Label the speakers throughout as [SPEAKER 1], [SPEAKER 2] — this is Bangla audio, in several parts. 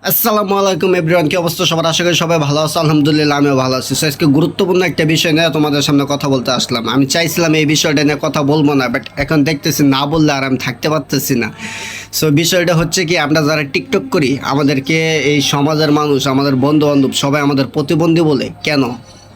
[SPEAKER 1] আসসালামু আলাইকুম এভরিওয়ান, কি অবস্থা সবার? আশা করি সবাই ভালো আছে। আলহামদুলিল্লাহ আমিও ভালো আছি। সো আজকে গুরুত্বপূর্ণ একটা বিষয় নিয়ে তোমাদের সামনে কথা বলতে আসলাম। আমি চাইছিলাম এই বিষয়টা নিয়ে কথা বলবো না, বাট এখন দেখতেছি না বললে আর আমি থাকতে পারতেছি না। সো বিষয়টা হচ্ছে কি, আমরা যারা টিকটক করি আমাদেরকে এই সমাজের মানুষ, আমাদের বন্ধু বান্ধব সবাই আমাদের প্রতিবন্ধী বলে কেন?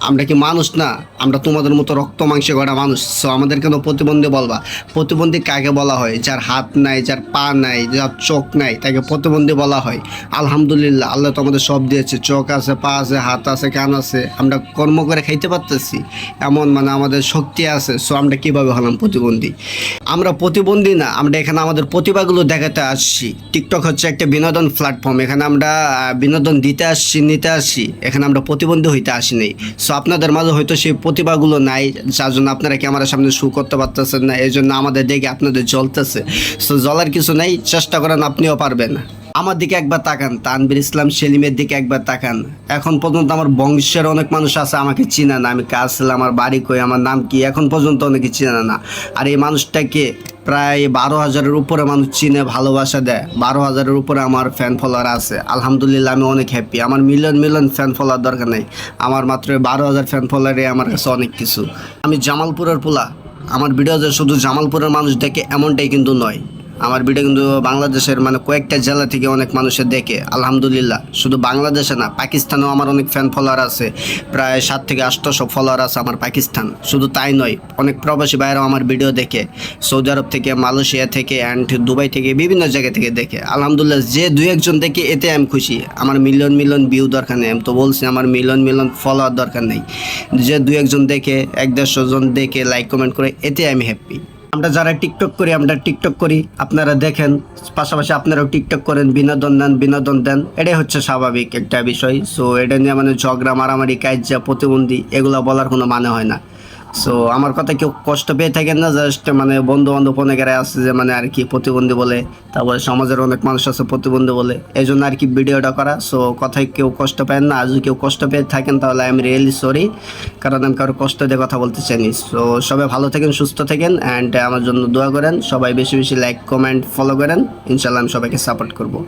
[SPEAKER 1] আমরা কি মানুষ না? আমরা তোমাদের মতো রক্ত মাংসে গড়া মানুষ। সো আমাদের কেন প্রতিবন্ধী বলবা? প্রতিবন্ধী কাকে বলা হয়? যার হাত নাই, যার পা নাই, যার চোখ নাই, তাকে প্রতিবন্ধী বলা হয়। আলহামদুলিল্লাহ, আল্লাহ তো আমাদের সব দিয়েছে, চোখ আছে, পা আছে, হাত আছে, কান আছে, আমরা কর্ম করে খাইতে পারতেছি, এমন আমাদের শক্তি আছে। সো আমরা কীভাবে হলাম প্রতিবন্ধী? আমরা প্রতিবন্ধী না, আমরা এখানে আমাদের প্রতিভাগুলো দেখাতে আসছি। টিকটক হচ্ছে একটা বিনোদন প্ল্যাটফর্ম, এখানে আমরা বিনোদন দিতে আসছি, নিতে আসছি, এখানে আমরা প্রতিবন্ধী হইতে আসি নাই। সো আপনাদের মাঝে হয়তো সেই প্রতিভাগুলো নাই, যার জন্য আপনারা ক্যামেরার সামনে শু করতে পারতেছেন না, এই জন্য আমাদের দেখে আপনাদের জ্বলতেছে। সো জ্বলার কিছু নেই, চেষ্টা করেন, আপনিও পারবেন। আমার দিকে একবার তাকান, তানভীর ইসলাম সেলিমের দিকে একবার তাকান। এখন পর্যন্ত আমার বংশের অনেক মানুষ আছে আমাকে চিনে না, আমি কাজ ছিলাম, আমার বাড়ি কই, আমার নাম কি, এখন পর্যন্ত অনেকে চিনে না। আর এই মানুষটাকে প্রায় 12,000-এর উপরে মানুষ চিনে, ভালোবাসা দেয়। 12,000-এর উপরে আমার ফ্যান ফলোয়ার আছে। আলহামদুলিল্লাহ, আমি অনেক হ্যাপি। আমার মিলিয়ন মিলিয়ন ফ্যান ফলোয়ার দরকার নেই, আমার মাত্র 12,000 ফ্যান ফলোয়ারে আমার কাছে অনেক কিছু। আমি জামালপুরের পোলা, আমার ভিডিও যে শুধু জামালপুরের মানুষ দেখে এমনটাই কিন্তু নয়। আমার ভিডিও কিন্তু বাংলাদেশের কয়েকটা জেলা থেকে অনেক মানুষের দেখে। আলহামদুলিল্লাহ, শুধু বাংলাদেশে না, পাকিস্তানেও আমার অনেক ফ্যান ফলোয়ার আছে। প্রায় 700 থেকে 800 ফলোয়ার আছে আমার পাকিস্তান। শুধু তাই নয়, অনেক প্রবাসী বাইরেও আমার ভিডিও দেখে, সৌদি আরব থেকে, মালয়েশিয়া থেকে, অ্যান্ড দুবাই থেকে, বিভিন্ন জায়গা থেকে দেখে। আলহামদুলিল্লাহ, যে দুই একজন দেখে এতে আমি খুশি। আমার মিলিয়ন মিলিয়ন ভিউ দরকার নেই, আমি তো বলছি আমার মিলিয়ন মিলিয়ন ফলোয়ার দরকার নেই। যে দুই একজন দেখে, 100-150 জন দেখে লাইক কমেন্ট করে, এতে আমি হ্যাপি। আমরা যারা টিকটক করি, আমরা টিকটক করি, আপনারা দেখেন, পাশাপাশি আপনারাও টিকটক করেন, বিনোদন নেন, বিনোদন দেন, এটাই হচ্ছে স্বাভাবিক একটা বিষয়। সো এটা নিয়ে ঝগড়া, মারামারি, কাইজ্জা, প্রতিবন্ধী এগুলো বলার কোনো মানে হয় না। সো আমার কথা কেউ কষ্ট পেয়ে থাকেন না, জাস্ট বন্ধু বান্ধব অনেকেরা আছে যে আর কি প্রতিবন্ধী বলে, তারপরে সমাজের অনেক মানুষ আছে প্রতিবন্ধী বলে, এই জন্য আর কি ভিডিওটা করা। সো কথায় কেউ কষ্ট পায় না, আর যদি কেউ কষ্ট পেয়ে থাকেন তাহলে আই এম রিয়েলি সরি, কারণ আমি কারো কষ্ট দিয়ে কথা বলতে চাইনি। সো সবাই ভালো থাকেন, সুস্থ থাকেন, অ্যান্ড আমার জন্য দোয়া করেন। সবাই বেশি বেশি লাইক কমেন্ট ফলো করেন, ইনশাল্লাহ আমি সবাইকে সাপোর্ট করবো।